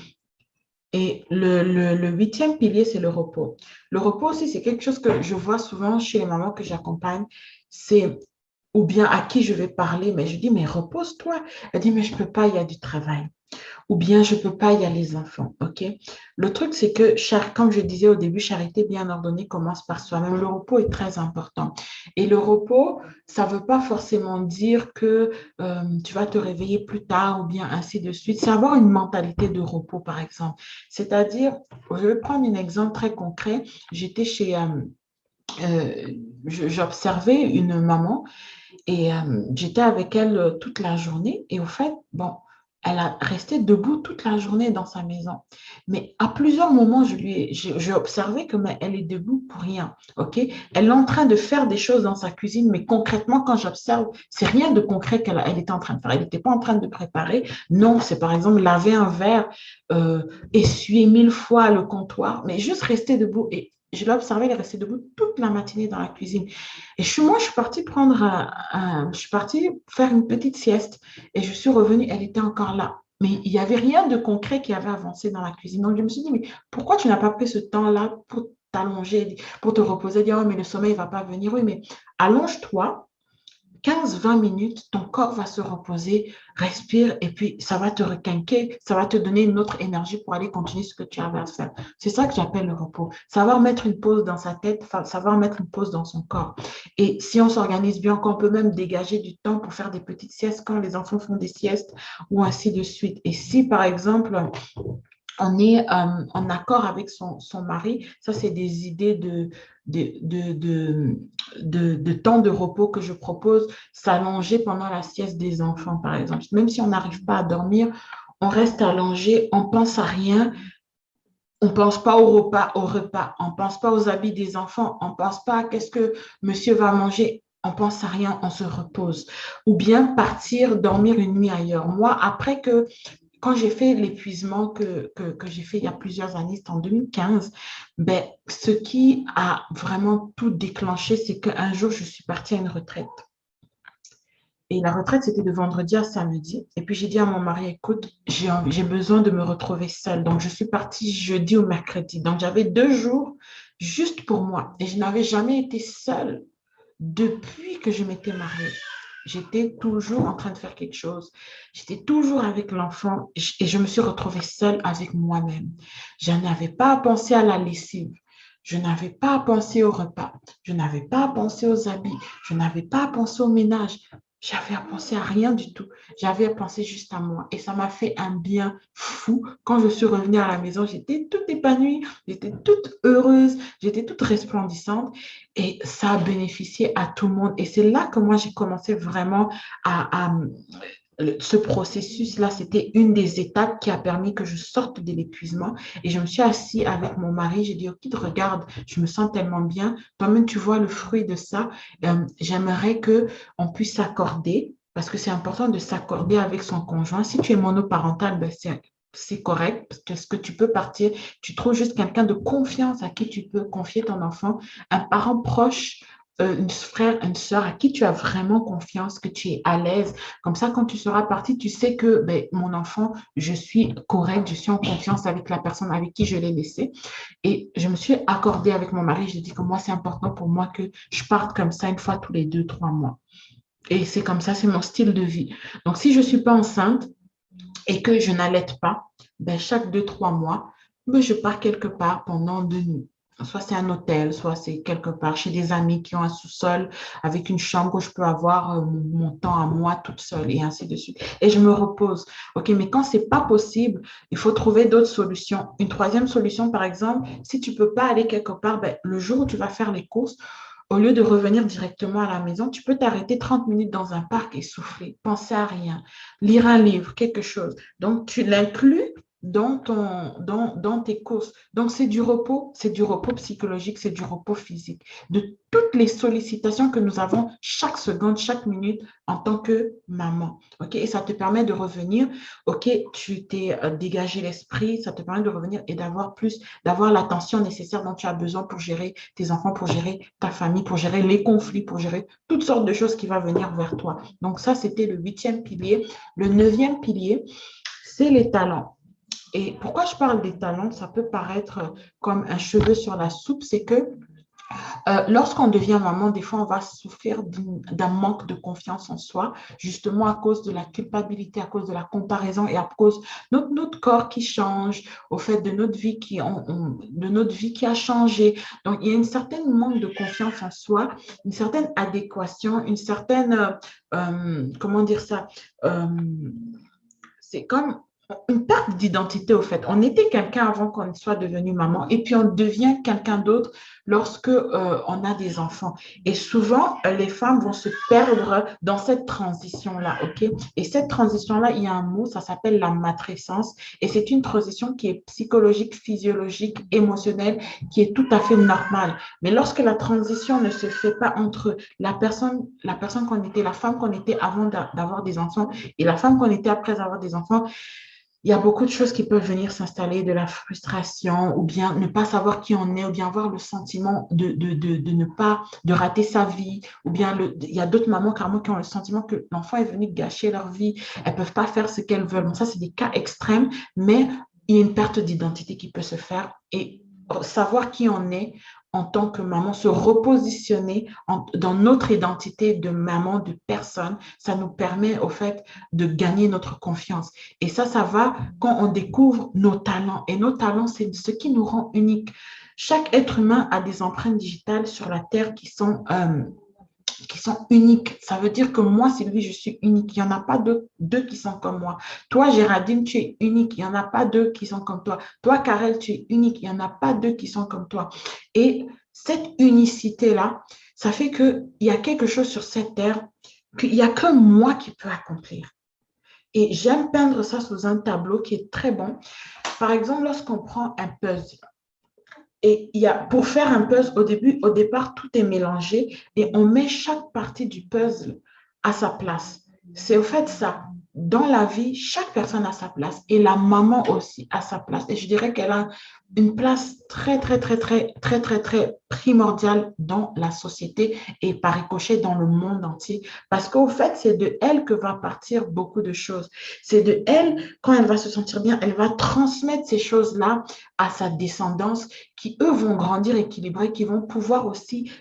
Et le huitième pilier, c'est le repos. Le repos aussi, c'est quelque chose que je vois souvent chez les mamans que j'accompagne. C'est ou bien à qui je vais parler, mais je dis, mais repose-toi. Elle dit, mais je ne peux pas, il y a du travail. Ou bien je ne peux pas, il y a les enfants. OK? Le truc, c'est que, comme je disais au début, charité bien ordonnée commence par soi-même. Le repos est très important. Et le repos, ça ne veut pas forcément dire que tu vas te réveiller plus tard ou bien ainsi de suite. C'est avoir une mentalité de repos, par exemple. C'est-à-dire, je vais prendre un exemple très concret. J'étais chez, euh, j'observais une maman et j'étais avec elle toute la journée. Et au fait, bon, elle a resté debout toute la journée dans sa maison. Mais à plusieurs moments, j'ai observé que mais elle est debout pour rien. OK? Elle est en train de faire des choses dans sa cuisine, mais concrètement, quand j'observe, c'est rien de concret qu'elle était en train de faire. Elle n'était pas en train de préparer. Non, c'est par exemple laver un verre, essuyer 1000 fois le comptoir, mais juste rester debout. Et je l'ai observé, elle est restée debout toute la matinée dans la cuisine. Et moi, je suis partie je suis partie faire une petite sieste et je suis revenue, elle était encore là. Mais il n'y avait rien de concret qui avait avancé dans la cuisine. Donc, je me suis dit, mais pourquoi tu n'as pas pris ce temps-là pour t'allonger, pour te reposer, dire, oh, mais le sommeil ne va pas venir. Oui, mais allonge-toi, 15-20 minutes, ton corps va se reposer, respire, et puis ça va te requinquer, ça va te donner une autre énergie pour aller continuer ce que tu avais à faire. C'est ça que j'appelle le repos. Savoir mettre une pause dans sa tête, savoir mettre une pause dans son corps. Et si on s'organise bien, qu'on peut même dégager du temps pour faire des petites siestes quand les enfants font des siestes ou ainsi de suite. Et si, par exemple, on est en accord avec son mari. Ça, c'est des idées de temps de repos que je propose. S'allonger pendant la sieste des enfants, par exemple. Même si on n'arrive pas à dormir, on reste allongé, on pense à rien. On ne pense pas au repas, on ne pense pas aux habits des enfants, on ne pense pas à qu'est-ce que monsieur va manger, on ne pense à rien, on se repose. Ou bien partir dormir une nuit ailleurs. Moi, quand j'ai fait l'épuisement que j'ai fait il y a plusieurs années, c'était en 2015, ben, ce qui a vraiment tout déclenché, c'est qu'un jour, je suis partie à une retraite. Et la retraite, c'était de vendredi à samedi. Et puis, j'ai dit à mon mari, écoute, j'ai besoin de me retrouver seule. Donc, je suis partie jeudi au mercredi. Donc, j'avais 2 jours juste pour moi. Et je n'avais jamais été seule depuis que je m'étais mariée. J'étais toujours en train de faire quelque chose. J'étais toujours avec l'enfant et je me suis retrouvée seule avec moi-même. Je n'avais pas à penser à la lessive. Je n'avais pas à penser au repas. Je n'avais pas à penser aux habits. Je n'avais pas à penser au ménage. J'avais à penser à rien du tout. J'avais à penser juste à moi. Et ça m'a fait un bien fou. Quand je suis revenue à la maison, j'étais toute épanouie, j'étais toute heureuse, j'étais toute resplendissante. Et ça a bénéficié à tout le monde. Et c'est là que moi, j'ai commencé vraiment à ce processus-là, c'était une des étapes qui a permis que je sorte de l'épuisement. Et je me suis assise avec mon mari. J'ai dit, OK, regarde, je me sens tellement bien. Toi-même, tu vois le fruit de ça. J'aimerais qu'on puisse s'accorder, parce que c'est important de s'accorder avec son conjoint. Si tu es monoparental, ben c'est correct, parce que ce que tu peux partir, tu trouves juste quelqu'un de confiance à qui tu peux confier ton enfant, un parent proche, une frère, une sœur à qui tu as vraiment confiance, que tu es à l'aise. Comme ça, quand tu seras parti, tu sais que ben, mon enfant, je suis correcte, je suis en confiance avec la personne avec qui je l'ai laissé. Et je me suis accordée avec mon mari. J'ai dit que moi, c'est important pour moi que je parte comme ça une fois tous les 2, 3 mois. Et c'est comme ça, c'est mon style de vie. Donc, si je ne suis pas enceinte, et que je n'allaite pas, ben, chaque 2, 3 mois, ben, je pars quelque part pendant 2 nuits. Soit c'est un hôtel, soit c'est quelque part chez des amis qui ont un sous-sol avec une chambre où je peux avoir mon temps à moi toute seule et ainsi de suite. Et je me repose. OK, mais quand c'est pas possible, il faut trouver d'autres solutions. Une troisième solution, par exemple, si tu peux pas aller quelque part, ben, le jour où tu vas faire les courses, au lieu de revenir directement à la maison, tu peux t'arrêter 30 minutes dans un parc et souffler, penser à rien, lire un livre, quelque chose. Donc, tu l'inclus dans tes courses. Donc, c'est du repos psychologique, c'est du repos physique. De toutes les sollicitations que nous avons chaque seconde, chaque minute en tant que maman. OK? Et ça te permet de revenir. OK, tu t'es dégagé l'esprit, ça te permet de revenir et d'avoir l'attention nécessaire dont tu as besoin pour gérer tes enfants, pour gérer ta famille, pour gérer les conflits, pour gérer toutes sortes de choses qui vont venir vers toi. Donc, ça, c'était le 8e pilier. Le 9e pilier, c'est les talents. Et pourquoi je parle des talents, ça peut paraître comme un cheveu sur la soupe, c'est que lorsqu'on devient maman, des fois, on va souffrir d'un manque de confiance en soi, justement à cause de la culpabilité, à cause de la comparaison et à cause de notre corps qui change, au fait de notre vie qui a changé. Donc, il y a une certaine manque de confiance en soi, une certaine adéquation, une certaine, comment dire ça, euh, c'est comme une perte d'identité au fait. On était quelqu'un avant qu'on soit devenu maman et puis on devient quelqu'un d'autre lorsque on a des enfants. Et souvent, les femmes vont se perdre dans cette transition-là, OK? Et cette transition-là, il y a un mot, ça s'appelle la matrescence et c'est une transition qui est psychologique, physiologique, émotionnelle, qui est tout à fait normale. Mais lorsque la transition ne se fait pas entre la personne qu'on était, la femme qu'on était avant d'avoir des enfants et la femme qu'on était après avoir des enfants, il y a beaucoup de choses qui peuvent venir s'installer, de la frustration, ou bien ne pas savoir qui on est, ou bien avoir le sentiment de ne pas, de rater sa vie, ou bien il y a d'autres mamans carrément qui ont le sentiment que l'enfant est venu gâcher leur vie, elles ne peuvent pas faire ce qu'elles veulent. Bon, ça, c'est des cas extrêmes, mais il y a une perte d'identité qui peut se faire et savoir qui on est en tant que maman, se repositionner dans notre identité de maman, de personne, ça nous permet au fait de gagner notre confiance. Et ça va quand on découvre nos talents. Et nos talents, c'est ce qui nous rend uniques. Chaque être humain a des empreintes digitales sur la Terre qui sont uniques. Ça veut dire que moi, Sylvie, je suis unique. Il n'y en a pas deux qui sont comme moi. Toi, Géraldine, tu es unique. Il n'y en a pas deux qui sont comme toi. Toi, Karel, tu es unique. Il n'y en a pas deux qui sont comme toi. Et cette unicité-là, ça fait qu'il y a quelque chose sur cette terre qu'il n'y a que moi qui peux accomplir. Et j'aime peindre ça sous un tableau qui est très bon. Par exemple, lorsqu'on prend un puzzle, et pour faire un puzzle, au départ, tout est mélangé et on met chaque partie du puzzle à sa place. C'est au fait ça. Dans la vie, chaque personne a sa place et la maman aussi a sa place. Et je dirais qu'elle a une place très, très, très, très, très, très, très primordiale dans la société et par ricochet dans le monde entier. Parce qu'au fait, c'est de elle que va partir beaucoup de choses. C'est de elle, quand elle va se sentir bien, elle va transmettre ces choses-là à sa descendance qui, eux, vont grandir équilibrés, qui vont pouvoir aussi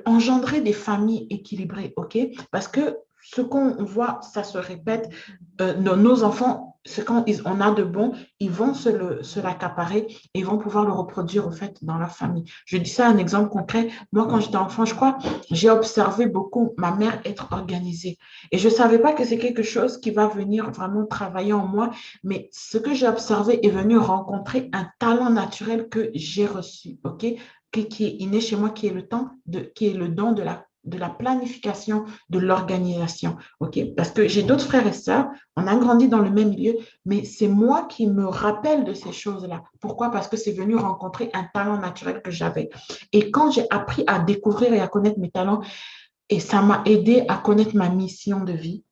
engendrer des familles équilibrées, OK? Parce que ce qu'on voit, ça se répète, nos enfants, ce qu'on on a de bon, ils vont se l'accaparer et ils vont pouvoir le reproduire, au fait, dans leur famille. Je dis ça un exemple concret. Moi, quand j'étais enfant, je crois, j'ai observé beaucoup ma mère être organisée. Et je ne savais pas que c'est quelque chose qui va venir vraiment travailler en moi, mais ce que j'ai observé est venu rencontrer un talent naturel que j'ai reçu, OK? Qui est inné chez moi, qui est le don de la planification, de l'organisation, OK? Parce que j'ai d'autres frères et sœurs, on a grandi dans le même milieu, mais c'est moi qui me rappelle de ces choses-là. Pourquoi? Parce que c'est venu rencontrer un talent naturel que j'avais. Et quand j'ai appris à découvrir et à connaître mes talents, et ça m'a aidé à connaître ma mission de vie,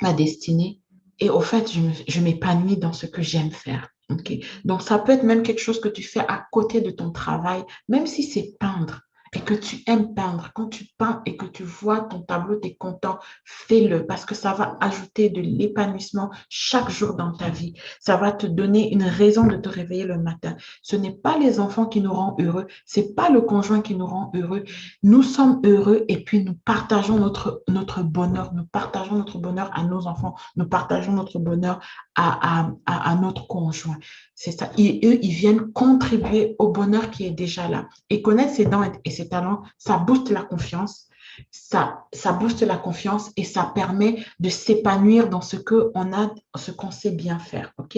ma destinée. Et au fait, je m'épanouis dans ce que j'aime faire. Okay? Donc, ça peut être même quelque chose que tu fais à côté de ton travail, même si c'est peindre et que tu aimes peindre. Quand tu peins et que tu vois ton tableau, tu es content, fais-le parce que ça va ajouter de l'épanouissement chaque jour dans ta vie. Ça va te donner une raison de te réveiller le matin. Ce n'est pas les enfants qui nous rendent heureux, c'est pas le conjoint qui nous rend heureux. Nous sommes heureux et puis nous partageons notre bonheur. Nous partageons notre bonheur à nos enfants. Nous partageons notre bonheur à notre conjoint. C'est ça. Eux, ils viennent contribuer au bonheur qui est déjà là. Et connaître ses dons et ses talents, ça booste la confiance. Ça booste la confiance et ça permet de s'épanouir dans ce qu'on a, ce qu'on sait bien faire. OK?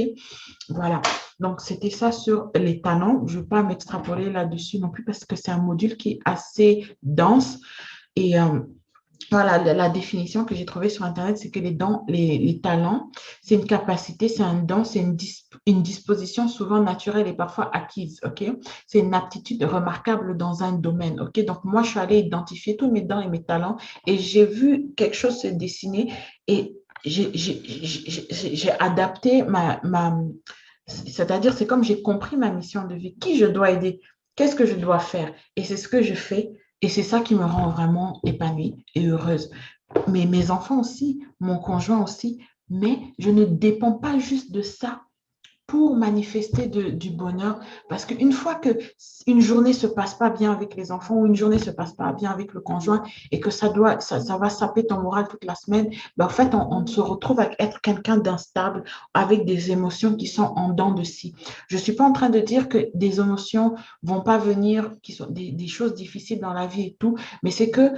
Voilà. Donc, c'était ça sur les talents. Je ne vais pas m'extrapoler là-dessus non plus parce que c'est un module qui est assez dense. Et voilà, la définition que j'ai trouvée sur Internet, c'est que les talents, c'est une capacité, c'est un don, c'est une disposition souvent naturelle et parfois acquise, OK? C'est une aptitude remarquable dans un domaine, OK? Donc, moi, je suis allée identifier tous mes dons et mes talents et j'ai vu quelque chose se dessiner et j'ai adapté c'est-à-dire, c'est comme j'ai compris ma mission de vie, qui je dois aider, qu'est-ce que je dois faire et c'est ce que je fais. Et c'est ça qui me rend vraiment épanouie et heureuse. Mais mes enfants aussi, mon conjoint aussi, mais je ne dépends pas juste de ça pour manifester du bonheur. Parce qu'une fois qu'une journée ne se passe pas bien avec les enfants ou une journée ne se passe pas bien avec le conjoint et que ça va saper ton moral toute la semaine, ben en fait, on se retrouve à être quelqu'un d'instable avec des émotions qui sont en dents de scie. Je ne suis pas en train de dire que des émotions ne vont pas venir, qui sont des choses difficiles dans la vie et tout, mais c'est que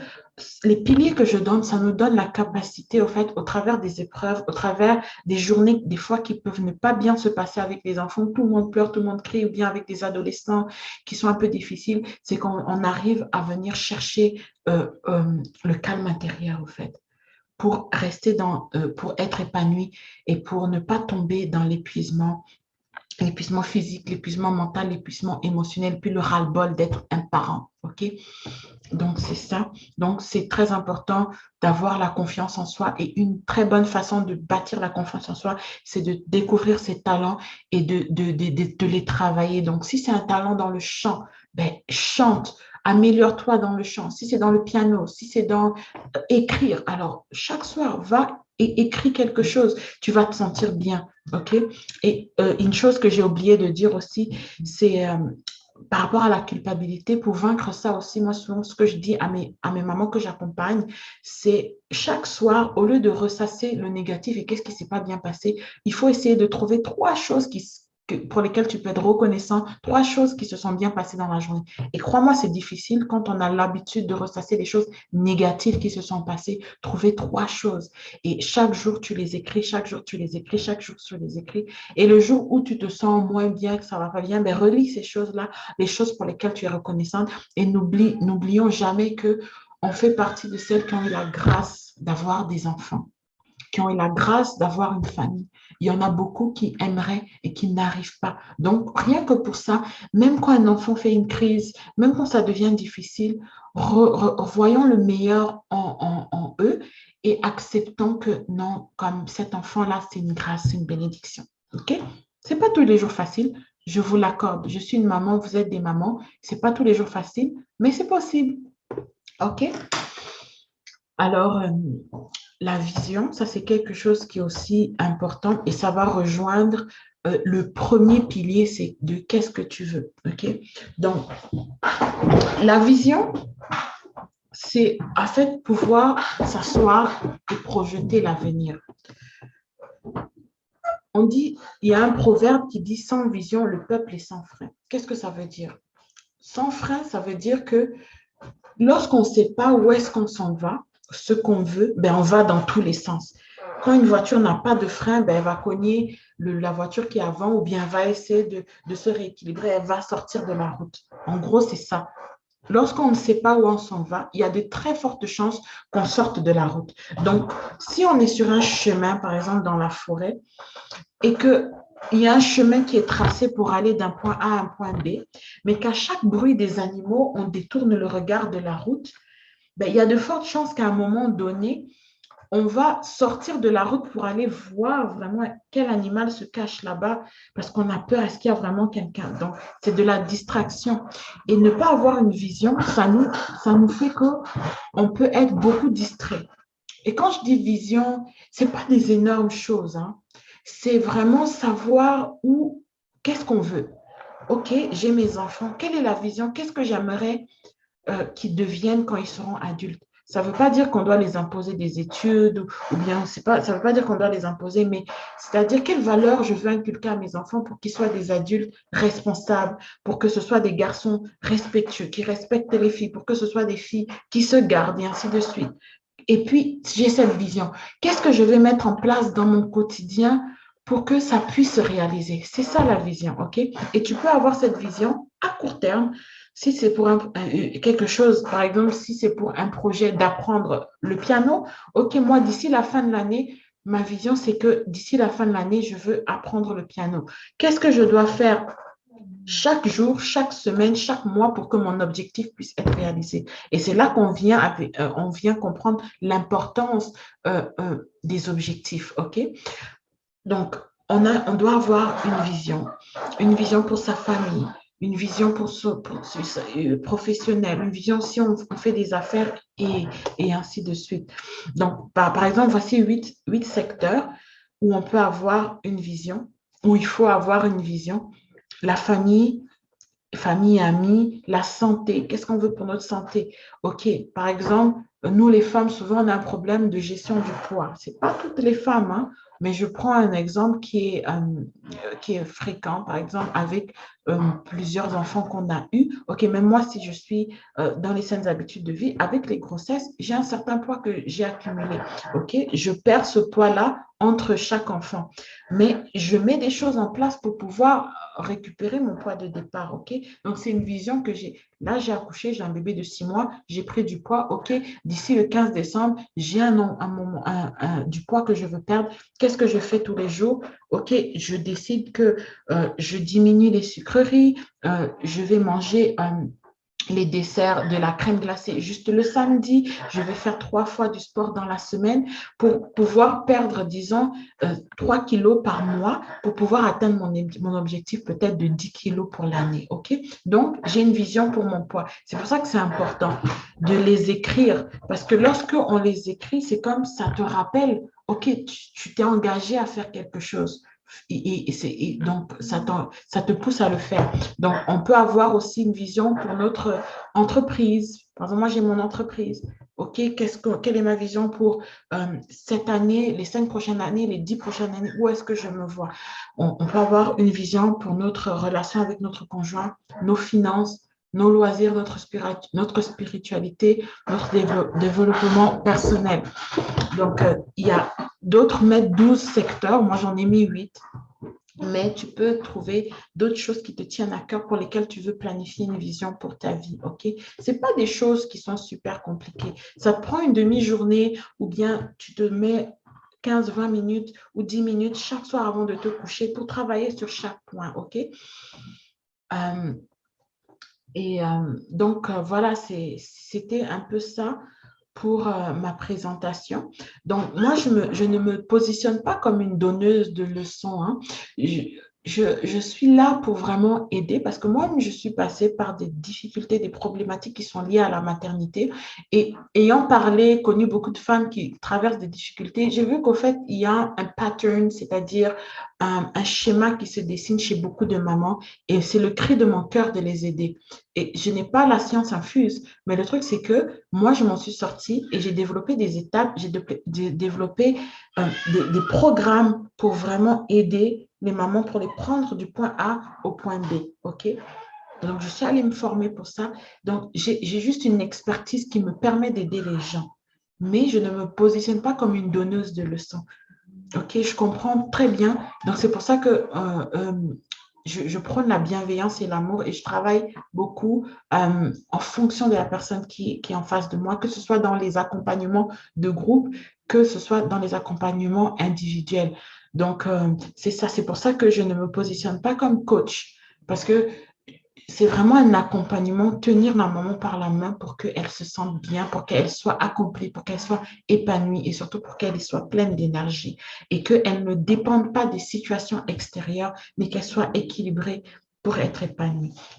les piliers que je donne, ça nous donne la capacité, au fait, au travers des épreuves, au travers des journées, des fois, qui peuvent ne pas bien se passer avec les enfants, tout le monde pleure, tout le monde crie, ou bien avec des adolescents qui sont un peu difficiles, c'est qu'on arrive à venir chercher le calme intérieur, au fait, pour rester pour être épanoui et pour ne pas tomber dans l'épuisement physique, l'épuisement mental, l'épuisement émotionnel, puis le ras-le-bol d'être un parent, OK? Donc, c'est ça. Donc, c'est très important d'avoir la confiance en soi. Et une très bonne façon de bâtir la confiance en soi, c'est de découvrir ses talents et de les travailler. Donc, si c'est un talent dans le chant, ben, chante, améliore-toi dans le chant. Si c'est dans le piano, si c'est dans écrire, alors chaque soir, va et écris quelque chose. Tu vas te sentir bien. OK? Et une chose que j'ai oublié de dire aussi, c'est par rapport à la culpabilité, pour vaincre ça aussi, moi, souvent, ce que je dis à mes mamans que j'accompagne, c'est chaque soir, au lieu de ressasser le négatif et qu'est-ce qui ne s'est pas bien passé, il faut essayer de trouver trois choses pour lesquelles tu peux être reconnaissant, trois choses qui se sont bien passées dans la journée. Et crois-moi, c'est difficile quand on a l'habitude de ressasser les choses négatives qui se sont passées, trouver trois choses. Et chaque jour, tu les écris, chaque jour, tu les écris, chaque jour, tu les écris. Et le jour où tu te sens moins bien, que ça ne va pas bien, ben relis ces choses-là, les choses pour lesquelles tu es reconnaissante. Et n'oublions jamais que on fait partie de celles qui ont eu la grâce d'avoir des enfants, qui ont eu la grâce d'avoir une famille. Il y en a beaucoup qui aimeraient et qui n'arrivent pas. Donc, rien que pour ça, même quand un enfant fait une crise, même quand ça devient difficile, voyons le meilleur en eux et acceptons que non, comme cet enfant-là, c'est une grâce, c'est une bénédiction. OK? C'est pas tous les jours facile, je vous l'accorde. Je suis une maman, vous êtes des mamans. C'est pas tous les jours facile, mais c'est possible. OK? Alors, la vision, ça c'est quelque chose qui est aussi important et ça va rejoindre le premier pilier, c'est de qu'est-ce que tu veux. OK? Donc, la vision, c'est en fait pouvoir s'asseoir et projeter l'avenir. On dit, il y a un proverbe qui dit sans vision, le peuple est sans frein. Qu'est-ce que ça veut dire? Sans frein, ça veut dire que lorsqu'on ne sait pas où est-ce qu'on s'en va, ce qu'on veut, ben on va dans tous les sens. Quand une voiture n'a pas de frein, ben elle va cogner la voiture qui est avant ou bien elle va essayer de se rééquilibrer, elle va sortir de la route. En gros, c'est ça. Lorsqu'on ne sait pas où on s'en va, il y a de très fortes chances qu'on sorte de la route. Donc, si on est sur un chemin, par exemple dans la forêt, et qu'il y a un chemin qui est tracé pour aller d'un point A à un point B, mais qu'à chaque bruit des animaux, on détourne le regard de la route, ben, il y a de fortes chances qu'à un moment donné, on va sortir de la route pour aller voir vraiment quel animal se cache là-bas parce qu'on a peur, est-ce qu'il y a vraiment quelqu'un? Donc, c'est de la distraction. Et ne pas avoir une vision, ça nous fait qu'on peut être beaucoup distrait. Et quand je dis vision, ce n'est pas des énormes choses, hein. C'est vraiment savoir où, qu'est-ce qu'on veut. OK, j'ai mes enfants, quelle est la vision? Qu'est-ce que j'aimerais qu'ils deviennent quand ils seront adultes? Ça ne veut pas dire qu'on doit les imposer des études ou bien, c'est pas, ça ne veut pas dire qu'on doit les imposer, mais c'est-à-dire quelles valeurs je veux inculquer à mes enfants pour qu'ils soient des adultes responsables, pour que ce soit des garçons respectueux, qui respectent les filles, pour que ce soit des filles qui se gardent et ainsi de suite. Et puis, j'ai cette vision. Qu'est-ce que je vais mettre en place dans mon quotidien pour que ça puisse se réaliser? C'est ça la vision, OK? Et tu peux avoir cette vision à court terme. Si c'est pour quelque chose, par exemple, si c'est pour un projet d'apprendre le piano, OK, moi, d'ici la fin de l'année, ma vision, c'est que d'ici la fin de l'année, je veux apprendre le piano. Qu'est-ce que je dois faire chaque jour, chaque semaine, chaque mois pour que mon objectif puisse être réalisé? Et c'est là on vient comprendre l'importance des objectifs, OK? Donc, on doit avoir une vision pour sa famille, une vision professionnelle, une vision si on fait des affaires et ainsi de suite. Donc, par exemple, voici huit secteurs où on peut avoir une vision, où il faut avoir une vision. La famille, amis, la santé. Qu'est-ce qu'on veut pour notre santé? OK, par exemple, nous les femmes, souvent on a un problème de gestion du poids. Ce n'est pas toutes les femmes, hein, mais je prends un exemple qui est fréquent, par exemple, avec plusieurs enfants qu'on a eus. OK, même moi, si je suis dans les saines habitudes de vie, avec les grossesses, j'ai un certain poids que j'ai accumulé. OK, je perds ce poids-là entre chaque enfant. Mais je mets des choses en place pour pouvoir récupérer mon poids de départ, OK? Donc, c'est une vision que j'ai. Là, j'ai accouché, j'ai un bébé de 6 mois, j'ai pris du poids, OK? D'ici le 15 décembre, j'ai du poids que je veux perdre. Qu'est-ce que je fais tous les jours? OK, je décide que je diminue les sucreries, je vais manger les desserts, de la crème glacée juste le samedi. Je vais faire 3 fois du sport dans la semaine pour pouvoir perdre, disons, 3 kilos par mois pour pouvoir atteindre mon objectif peut-être de 10 kilos pour l'année. OK? Donc, j'ai une vision pour mon poids. C'est pour ça que c'est important de les écrire parce que lorsque on les écrit, c'est comme ça te rappelle, OK, tu t'es engagé à faire quelque chose. Donc, ça te pousse à le faire. Donc, on peut avoir aussi une vision pour notre entreprise. Par exemple, moi, j'ai mon entreprise. OK, quelle est ma vision pour cette année, les 5 prochaines années, les 10 prochaines années? Où est-ce que je me vois? On peut avoir une vision pour notre relation avec notre conjoint, nos finances, nos loisirs, notre spiritualité, notre développement personnel. Donc, il y a d'autres mettent 12 secteurs. Moi, j'en ai mis 8. Mais tu peux trouver d'autres choses qui te tiennent à cœur pour lesquelles tu veux planifier une vision pour ta vie, OK? Ce n'est pas des choses qui sont super compliquées. Ça te prend une demi-journée ou bien tu te mets 15-20 minutes ou 10 minutes chaque soir avant de te coucher pour travailler sur chaque point, OK? Euh, donc, voilà, c'était un peu ça pour ma présentation. Donc, moi, je ne me positionne pas comme une donneuse de leçons, hein. Je suis là pour vraiment aider parce que moi, je suis passée par des difficultés, des problématiques qui sont liées à la maternité. Et ayant parlé, connu beaucoup de femmes qui traversent des difficultés, j'ai vu qu'au fait, il y a un pattern, c'est-à-dire un schéma qui se dessine chez beaucoup de mamans. Et c'est le cri de mon cœur de les aider. Et je n'ai pas la science infuse, mais le truc, c'est que moi, je m'en suis sortie et j'ai développé des étapes, j'ai développé des programmes pour vraiment aider les mamans pour les prendre du point A au point B. OK? Donc, je suis allée me former pour ça. Donc, j'ai juste une expertise qui me permet d'aider les gens. Mais je ne me positionne pas comme une donneuse de leçons. OK, je comprends très bien. Donc, c'est pour ça que je prône la bienveillance et l'amour et je travaille beaucoup en fonction de la personne qui est en face de moi, que ce soit dans les accompagnements de groupe, que ce soit dans les accompagnements individuels. Donc, c'est ça, c'est pour ça que je ne me positionne pas comme coach parce que c'est vraiment un accompagnement, tenir la maman par la main pour qu'elle se sente bien, pour qu'elle soit accomplie, pour qu'elle soit épanouie et surtout pour qu'elle soit pleine d'énergie et qu'elle ne dépende pas des situations extérieures, mais qu'elle soit équilibrée pour être épanouie.